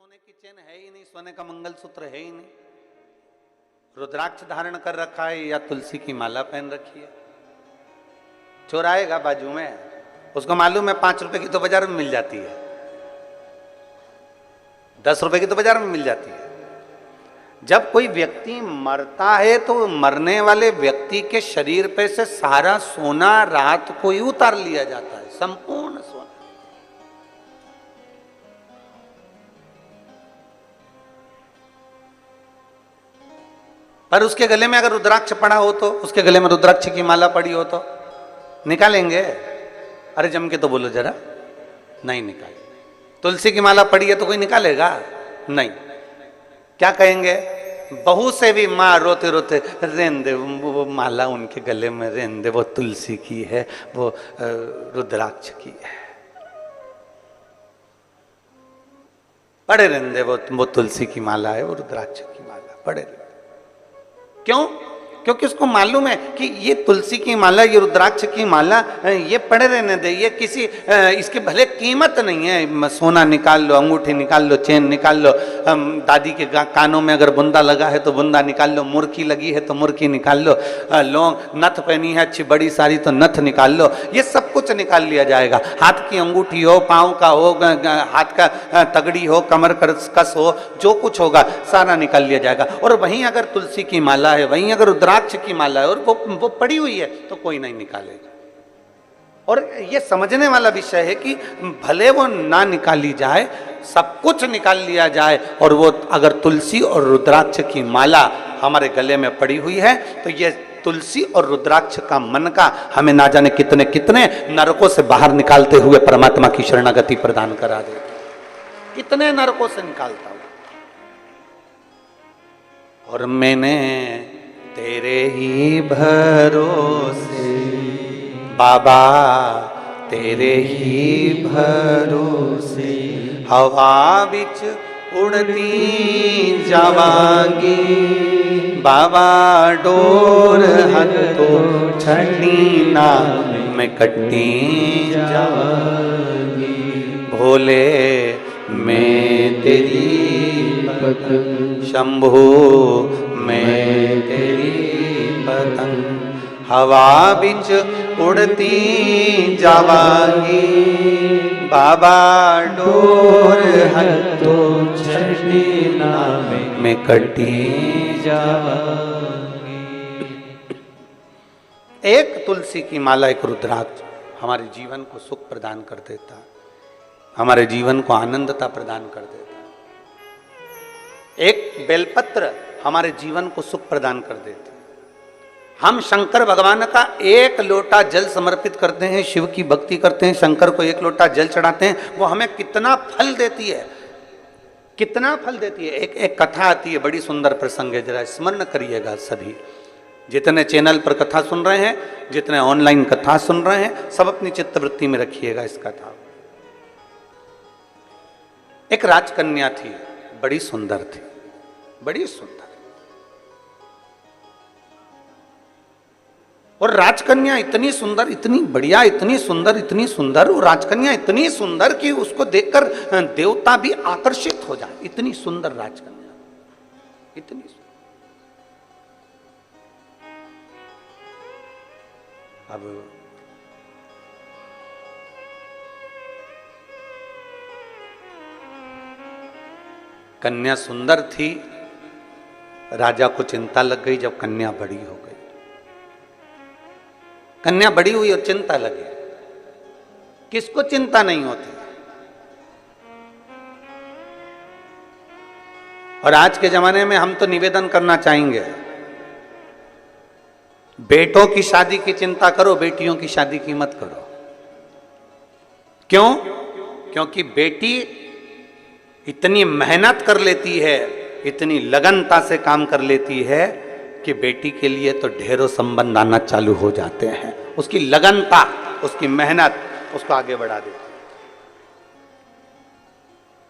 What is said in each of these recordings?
सोने की चेन है ही नहीं, सोने का मंगलसूत्र है ही नहीं, रुद्राक्ष धारण कर रखा है या तुलसी की माला पहन रखी है। चोर आएगा बाजू में, उसको मालूम है 5 रुपए की तो बाजार में मिल जाती है, 10 रुपए की तो बाजार में मिल जाती है। जब कोई व्यक्ति मरता है तो मरने वाले व्यक्ति के शरीर पे से सारा सोना रात को ही उतार लिया जाता है, संपूर्ण सोना। पर उसके गले में अगर रुद्राक्ष पड़ा हो तो, उसके गले में रुद्राक्ष की माला पड़ी हो तो निकालेंगे? अरे जम के तो बोलो जरा, नहीं निकाले। तुलसी की माला पड़ी है तो कोई निकालेगा? नहीं। क्या कहेंगे? बहू से भी माँ रोते रोते रेन दे, वो माला उनके गले में रेन दे, वो तुलसी की है, वो रुद्राक्ष की है, पड़े रेन दे, वो तुलसी की माला है, वो रुद्राक्ष की माला, पड़े रेन। क्यों? क्योंकि उसको मालूम है कि ये तुलसी की माला, ये रुद्राक्ष की माला, ये पड़े रहने दे, ये किसी इसके भले कीमत नहीं है। सोना निकाल लो, अंगूठी निकाल लो, चेन निकाल लो, दादी के कानों में अगर बुंदा लगा है तो बुंदा निकाल लो, मुर्की लगी है तो मुर्की निकाल लो, लौंग नथ पहनी है अच्छी बड़ी सारी तो नथ निकाल लो, ये सब कुछ निकाल लिया जाएगा। हाथ की अंगूठी हो, पाँव का हो, हाथ का तगड़ी हो, कमर कस हो, जो कुछ होगा सारा निकाल लिया जाएगा। और वहीं अगर तुलसी की माला है, वहीं अगर रुद्राक्ष की माला है और वो पड़ी हुई है तो कोई नहीं निकालेगा। और ये समझने वाला विषय है कि भले वो ना निकाली जाए, सब कुछ निकाल लिया जाए, और वो अगर तुलसी और रुद्राक्ष की माला हमारे गले में पड़ी हुई है तो ये तुलसी और रुद्राक्ष का मन का हमें ना जाने कितने कितने नरकों से बाहर निकालते हुए परमात्मा की शरणागति प्रदान करा दे। कितने नरकों से निकालता हूं। और मैंने तेरे ही भरोसे बाबा, तेरे ही भरोसे हवा बिच उड़ती जावांगी बाबा, डोर हथो छड़ी ना मैं कटती जावांगी। भोले मैं तेरी पतंग, शंभू मैं तेरी पतंग, हवा बिच उड़ती जावांगी बाबा, डोर हथो छड़ी ना मैं कटी जावांगी। एक तुलसी की माला, एक रुद्राक्ष हमारे जीवन को सुख प्रदान कर देता, हमारे जीवन को आनंदता प्रदान कर देता। एक बेलपत्र हमारे जीवन को सुख प्रदान कर देते। हम शंकर भगवान का एक लोटा जल समर्पित करते हैं, शिव की भक्ति करते हैं, शंकर को एक लोटा जल चढ़ाते हैं, वो हमें कितना फल देती है, कितना फल देती है। एक कथा आती है, बड़ी सुंदर प्रसंग है, जरा स्मरण करिएगा सभी। जितने चैनल पर कथा सुन रहे हैं, जितने ऑनलाइन कथा सुन रहे हैं, सब अपनी चित्तवृत्ति में रखिएगा इस कथा। एक राजकन्या थी, बड़ी सुंदर थी, बड़ी सुंदर। और राजकन्या इतनी सुंदर, इतनी बढ़िया, इतनी सुंदर, इतनी सुंदर, वो राजकन्या इतनी सुंदर कि उसको देखकर देवता भी आकर्षित हो जाए। इतनी सुंदर राजकन्या, इतनी सुंदर। अब कन्या सुंदर थी, राजा को चिंता लग गई जब कन्या बड़ी हो गई। कन्या बड़ी हुई और चिंता लगी। किसको चिंता नहीं होती? और आज के जमाने में हम तो निवेदन करना चाहेंगे, बेटों की शादी की चिंता करो, बेटियों की शादी की मत करो। क्यों? क्योंकि बेटी इतनी मेहनत कर लेती है, इतनी लगनता से काम कर लेती है कि बेटी के लिए तो ढेरों संबंध आना चालू हो जाते हैं। उसकी लगनता, उसकी मेहनत उसको आगे बढ़ा देती है।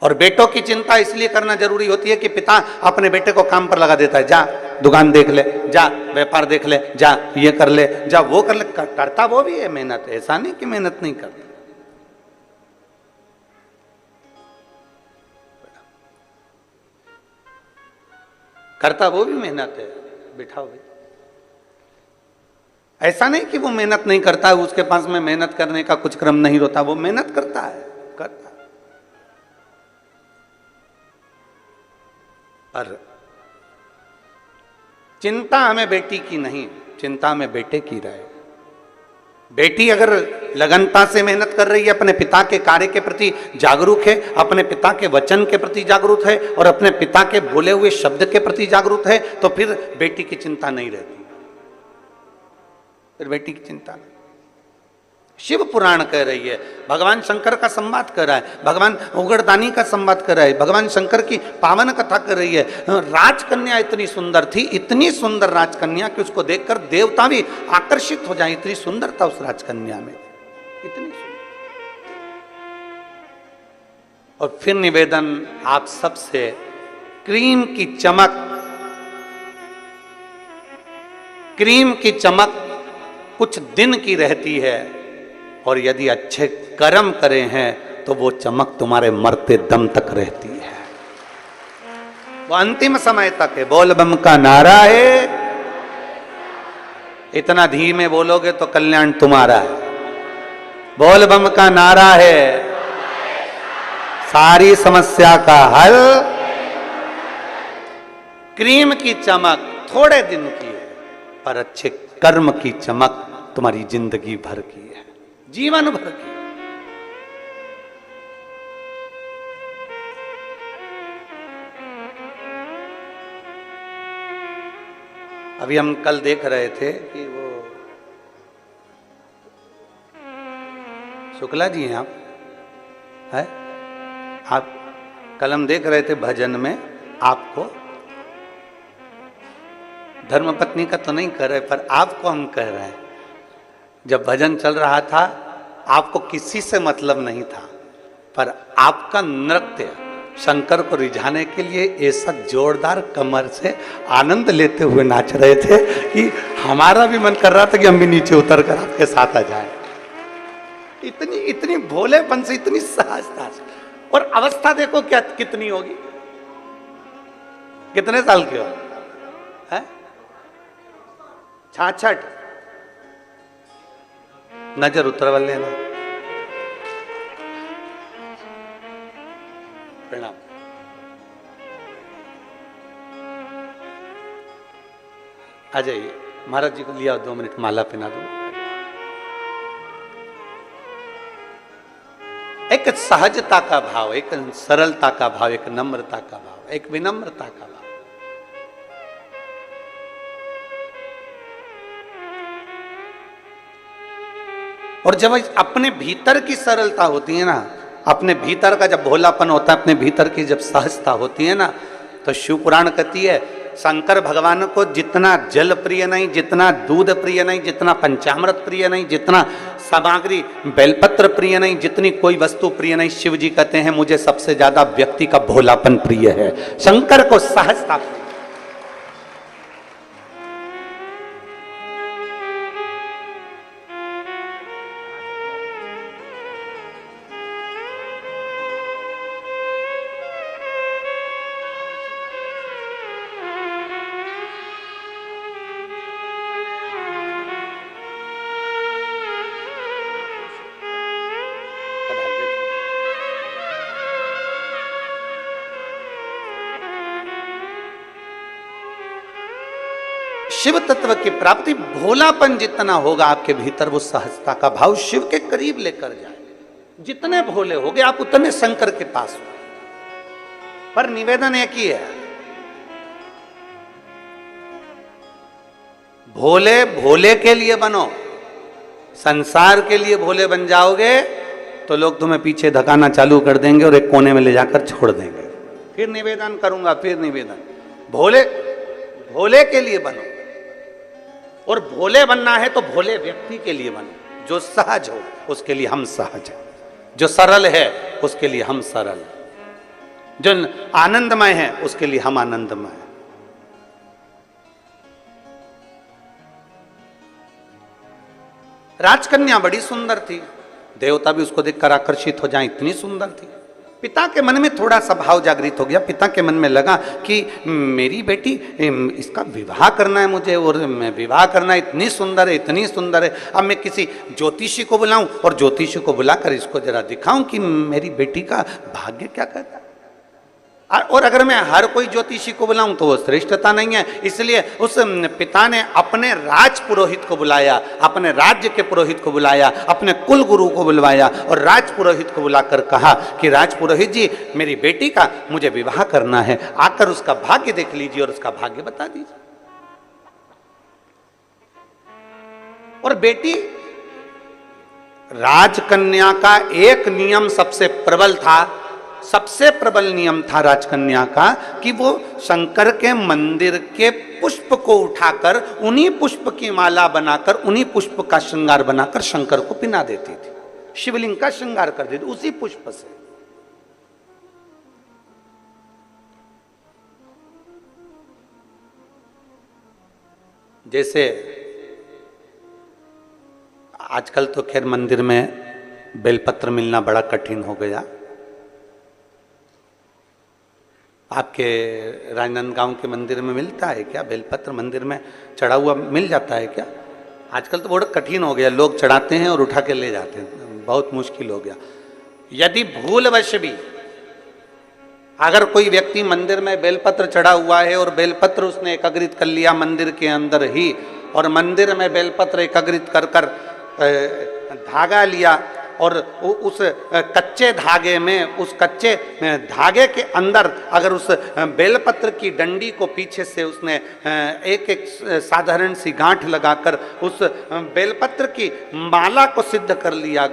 और बेटों की चिंता इसलिए करना जरूरी होती है कि पिता अपने बेटे को काम पर लगा देता है, जा दुकान देख ले, जा व्यापार देख ले, जा ये कर ले, जा वो कर ले। करता वो भी है मेहनत, ऐसा नहीं कि मेहनत नहीं करता। करता वो भी मेहनत है, बिठाओ भाई। ऐसा नहीं कि वो मेहनत नहीं करता है, उसके पास में मेहनत करने का कुछ क्रम नहीं होता, वो मेहनत करता है, करता है। पर चिंता हमें बेटी की नहीं, चिंता हमें बेटे की रहे। बेटी अगर लगनता से मेहनत कर रही है, अपने पिता के कार्य के प्रति जागरूक है, अपने पिता के वचन के प्रति जागरूक है और अपने पिता के बोले हुए शब्द के प्रति जागरूक है, तो फिर बेटी की चिंता नहीं रहती, फिर बेटी की चिंता नहीं। शिव पुराण कह रही है, भगवान शंकर का संवाद कर रहा है, भगवान उगड़दानी का संवाद कर रहा है, भगवान शंकर की पावन कथा कर रही है। राजकन्या इतनी सुंदर थी, इतनी सुंदर राजकन्या कि उसको देखकर देवता भी आकर्षित हो जाए, इतनी सुंदरता उस राजकन्या में, इतनी सुंदर। और फिर निवेदन आप सबसे, क्रीम की चमक, क्रीम की चमक कुछ दिन की रहती है, और यदि अच्छे कर्म करे हैं तो वो चमक तुम्हारे मरते दम तक रहती है, वो अंतिम समय तक है। बोल बम का नारा है, इतना धीमे बोलोगे तो कल्याण तुम्हारा है। बोल बम का नारा है, सारी समस्या का हल। क्रीम की चमक थोड़े दिन की है, पर अच्छे कर्म की चमक तुम्हारी जिंदगी भर की है, जीवन भर की। अभी हम कल देख रहे थे कि वो शुक्ला जी हैं आप, है आप, कल हम देख रहे थे भजन में आपको, धर्मपत्नी का तो नहीं कह रहे पर आपको हम कह रहे हैं। जब भजन चल रहा था आपको किसी से मतलब नहीं था, पर आपका नृत्य शंकर को रिझाने के लिए ऐसा जोरदार कमर से आनंद लेते हुए नाच रहे थे कि हमारा भी मन कर रहा था कि हम भी नीचे उतर कर आपके साथ आ जाएं। इतनी इतनी भोलेपन से, इतनी सहजता से, और अवस्था देखो क्या कितनी होगी, कितने साल की हो है? 66। नजर उतरवा लेना। प्रणाम। आ जाइए, महाराज जी को लिया 2 मिनट, माला पहना दो। एक सहजता का भाव, एक सरलता का भाव, एक नम्रता का भाव, एक विनम्रता का भाव। और जब अपने भीतर की सरलता होती है ना, अपने भीतर का जब भोलापन होता है, अपने भीतर की जब सहजता होती है ना, तो शिव पुराण कहती है शंकर भगवान को जितना जल प्रिय नहीं, जितना दूध प्रिय नहीं, जितना पंचामृत प्रिय नहीं, जितना सामग्री बेलपत्र प्रिय नहीं, जितनी कोई वस्तु प्रिय नहीं, शिव जी कहते हैं मुझे सबसे ज्यादा व्यक्ति का भोलापन प्रिय है, शंकर को सहजता प्रिय। शिव तत्व की प्राप्ति, भोलापन जितना होगा आपके भीतर, वो सहजता का भाव शिव के करीब लेकर जाए। जितने भोले होगे आप उतने शंकर के पास हो। पर निवेदन एक ही है, भोले भोले के लिए बनो, संसार के लिए भोले बन जाओगे तो लोग तुम्हें पीछे धकाना चालू कर देंगे और एक कोने में ले जाकर छोड़ देंगे। फिर निवेदन करूंगा, फिर निवेदन, भोले भोले के लिए बनो। और भोले बनना है तो भोले व्यक्ति के लिए बनो, जो सहज हो उसके लिए हम सहज हैं, जो सरल है उसके लिए हम सरल, जो आनंदमय है उसके लिए हम आनंदमय हैं। राजकन्या बड़ी सुंदर थी, देवता भी उसको देखकर आकर्षित हो जाए, इतनी सुंदर थी। पिता के मन में थोड़ा सा भाव जागृत हो गया। पिता के मन में लगा कि मेरी बेटी, इसका विवाह करना है मुझे, और मैं विवाह करना इतनी सुंदर है, इतनी सुंदर है। अब मैं किसी ज्योतिषी को बुलाऊं और ज्योतिषी को बुलाकर इसको जरा दिखाऊं कि मेरी बेटी का भाग्य क्या कहता है। और अगर मैं हर कोई ज्योतिषी को बुलाऊं तो वो श्रेष्ठता नहीं है। इसलिए उस पिता ने अपने राज पुरोहित को बुलाया, अपने राज्य के पुरोहित को बुलाया, अपने कुल गुरु को बुलवाया और राज पुरोहित को बुलाकर कहा कि राज पुरोहित जी, मेरी बेटी का मुझे विवाह करना है, आकर उसका भाग्य देख लीजिए और उसका भाग्य बता दीजिए। और बेटी, राजकन्या का एक नियम सबसे प्रबल था, सबसे प्रबल नियम था राजकन्या का कि वो शंकर के मंदिर के पुष्प को उठाकर उन्हीं पुष्प की माला बनाकर, उन्हीं पुष्प का श्रृंगार बनाकर शंकर को पिना देती थी, शिवलिंग का श्रृंगार कर देती उसी पुष्प से। जैसे आजकल तो खैर मंदिर में बेलपत्र मिलना बड़ा कठिन हो गया। आपके राजनांदगांव के मंदिर में मिलता है क्या बेलपत्र? मंदिर में चढ़ा हुआ मिल जाता है क्या? आजकल तो बड़ा कठिन हो गया, लोग चढ़ाते हैं और उठा के ले जाते हैं, बहुत मुश्किल हो गया। यदि भूलवश भी अगर कोई व्यक्ति मंदिर में बेलपत्र चढ़ा हुआ है और बेलपत्र उसने एकत्रित कर लिया मंदिर के अंदर ही, और मंदिर में बेलपत्र एकत्रित कर कर धागा लिया और उस कच्चे धागे में, उस कच्चे धागे के अंदर अगर उस बेलपत्र की डंडी को पीछे से उसने एक एक साधारण सी गांठ लगाकर उस बेलपत्र की माला को सिद्ध कर लिया,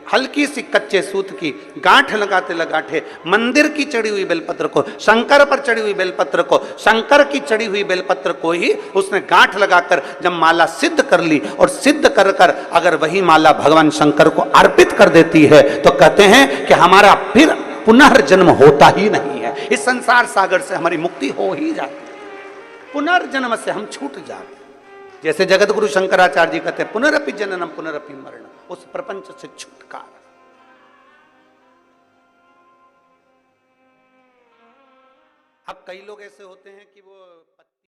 हल्की सी कच्चे सूत की गांठ लगाते लगाते मंदिर की चढ़ी हुई बेलपत्र को, शंकर पर चढ़ी हुई बेलपत्र को, शंकर की चढ़ी हुई बेलपत्र को ही उसने गांठ लगाकर जब माला सिद्ध कर ली और सिद्ध कर कर अगर वही माला भगवान शंकर को अर्पित कर देती है तो कहते हैं कि हमारा फिर पुनर्जन्म होता ही नहीं है, इस संसार सागर से हमारी मुक्ति हो ही जाती है, पुनर्जन्म से हम छूट जाते। जैसे जगत गुरु शंकराचार्य जी कहते हैं पुनरपि जननम पुनरपि मरणम, उस प्रपंच से छुटकारा। अब कई लोग ऐसे होते हैं कि वो